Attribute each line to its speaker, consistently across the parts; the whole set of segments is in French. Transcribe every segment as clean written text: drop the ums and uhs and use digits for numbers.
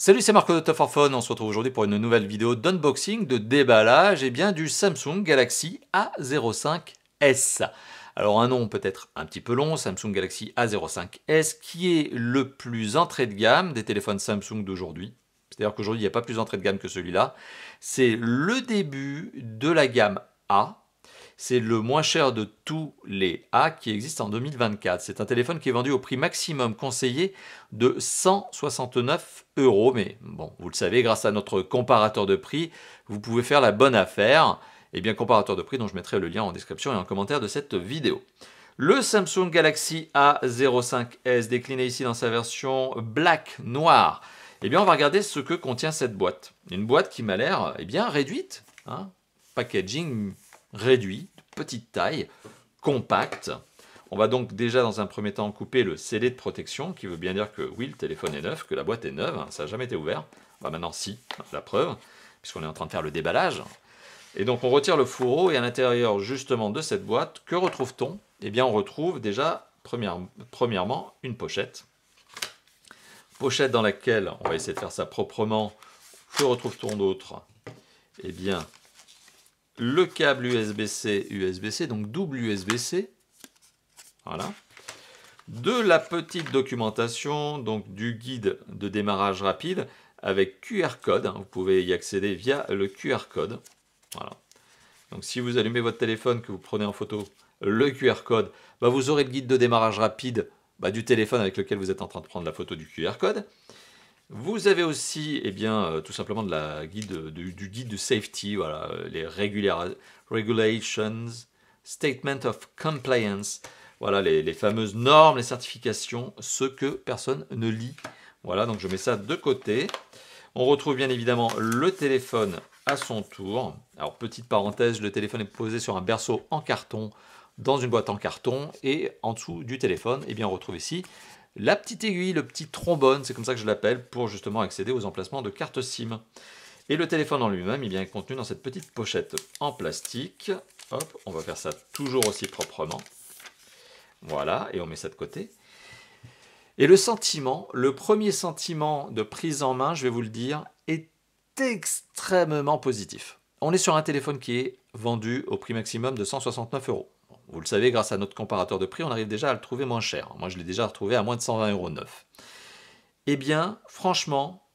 Speaker 1: Salut, c'est Marco de Tough for Fun. On se retrouve aujourd'hui pour une nouvelle vidéo d'unboxing, de déballage du Samsung Galaxy A05s. Alors un nom peut-être un petit peu long, Samsung Galaxy A05s, qui est le plus entrée de gamme des téléphones Samsung d'aujourd'hui. C'est-à-dire qu'aujourd'hui, il n'y a pas plus entrée de gamme que celui-là. C'est le début de la gamme A. C'est le moins cher de tous les A qui existent en 2024. C'est un téléphone qui est vendu au prix maximum conseillé de 169 €. Mais bon, vous le savez, grâce à notre comparateur de prix, vous pouvez faire la bonne affaire. Et bien, comparateur de prix dont je mettrai le lien en description et en commentaire de cette vidéo. Le Samsung Galaxy A05s, décliné ici dans sa version black, noir. Eh bien, on va regarder ce que contient cette boîte. Une boîte qui m'a l'air, réduite. Packaging réduit, de petite taille, compact. On va donc déjà dans un premier temps couper le scellé de protection, qui veut bien dire que oui, le téléphone est neuf, que la boîte est neuve, ça n'a jamais été ouvert. Maintenant si, la preuve, puisqu'on est en train de faire le déballage. Et donc on retire le fourreau et à l'intérieur justement de cette boîte, que retrouve-t-on? Eh bien on retrouve déjà premièrement une pochette. Pochette dans laquelle, on va essayer de faire ça proprement, que retrouve-t-on d'autre? Eh bien le câble USB-C, donc double USB-C, voilà. De la petite documentation, donc du guide de démarrage rapide avec QR code, vous pouvez y accéder via le QR code, voilà. Donc si vous allumez votre téléphone, que vous prenez en photo le QR code, vous aurez le guide de démarrage rapide du téléphone avec lequel vous êtes en train de prendre la photo du QR code. Vous avez aussi, tout simplement du guide de safety, voilà, les regulations, statement of compliance, voilà, les fameuses normes, les certifications, ce que personne ne lit. Voilà, donc je mets ça de côté. On retrouve bien évidemment le téléphone à son tour. Alors, petite parenthèse, le téléphone est posé sur un berceau en carton, dans une boîte en carton, et en dessous du téléphone, on retrouve ici la petite aiguille, le petit trombone, c'est comme ça que je l'appelle, pour justement accéder aux emplacements de carte SIM. Et le téléphone en lui-même est contenu dans cette petite pochette en plastique. Hop, on va faire ça toujours aussi proprement. Voilà, et on met ça de côté. Et le premier sentiment de prise en main, je vais vous le dire, est extrêmement positif. On est sur un téléphone qui est vendu au prix maximum de 169 €. Vous le savez, grâce à notre comparateur de prix, on arrive déjà à le trouver moins cher. Moi, je l'ai déjà retrouvé à moins de 120 € neuf. Eh bien, franchement,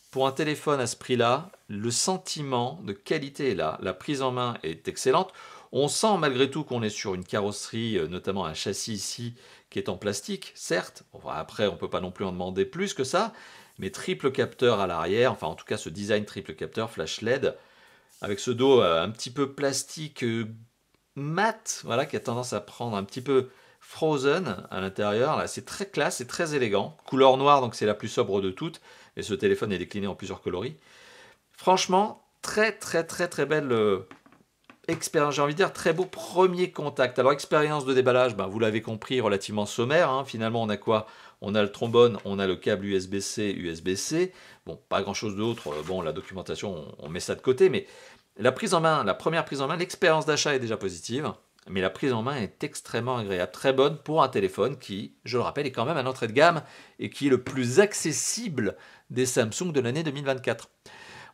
Speaker 1: pour un téléphone à ce prix-là, le sentiment de qualité est là. La prise en main est excellente. On sent malgré tout qu'on est sur une carrosserie, notamment un châssis ici, qui est en plastique, certes. Après, on ne peut pas non plus en demander plus que ça. Mais triple capteur à l'arrière, enfin en tout cas ce design triple capteur flash LED, avec ce dos un petit peu plastique mat, voilà, qui a tendance à prendre un petit peu frozen à l'intérieur. C'est très classe, c'est très élégant. Couleur noire, donc c'est la plus sobre de toutes. Et ce téléphone est décliné en plusieurs coloris. Franchement, très belle expérience. J'ai envie de dire très beau premier contact. Alors expérience de déballage, vous l'avez compris, relativement sommaire. Finalement, on a quoi? On a le trombone, on a le câble USB-C, USB-C. Bon, pas grand-chose d'autre. Bon, la documentation, on met ça de côté, mais la prise en main, la première prise en main, l'expérience d'achat est déjà positive, mais la prise en main est extrêmement agréable, très bonne pour un téléphone qui, je le rappelle, est quand même à entrée de gamme et qui est le plus accessible des Samsung de l'année 2024.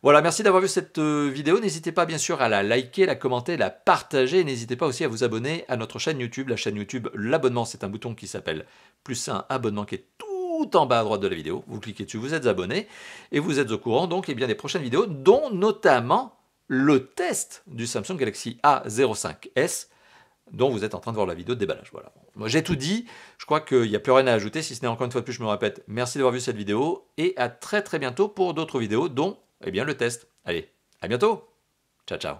Speaker 1: Voilà, merci d'avoir vu cette vidéo. N'hésitez pas bien sûr à la liker, la commenter, la partager. N'hésitez pas aussi à vous abonner à notre chaîne YouTube. La chaîne YouTube, l'abonnement, c'est un bouton qui s'appelle +1 abonnement qui est tout en bas à droite de la vidéo. Vous cliquez dessus, vous êtes abonné et vous êtes au courant donc des prochaines vidéos, dont notamment le test du Samsung Galaxy A05s dont vous êtes en train de voir la vidéo de déballage. Voilà. Moi j'ai tout dit, je crois qu'il n'y a plus rien à ajouter, si ce n'est encore une fois de plus, je me répète, merci d'avoir vu cette vidéo et à très bientôt pour d'autres vidéos dont le test. Allez, à bientôt. Ciao, ciao.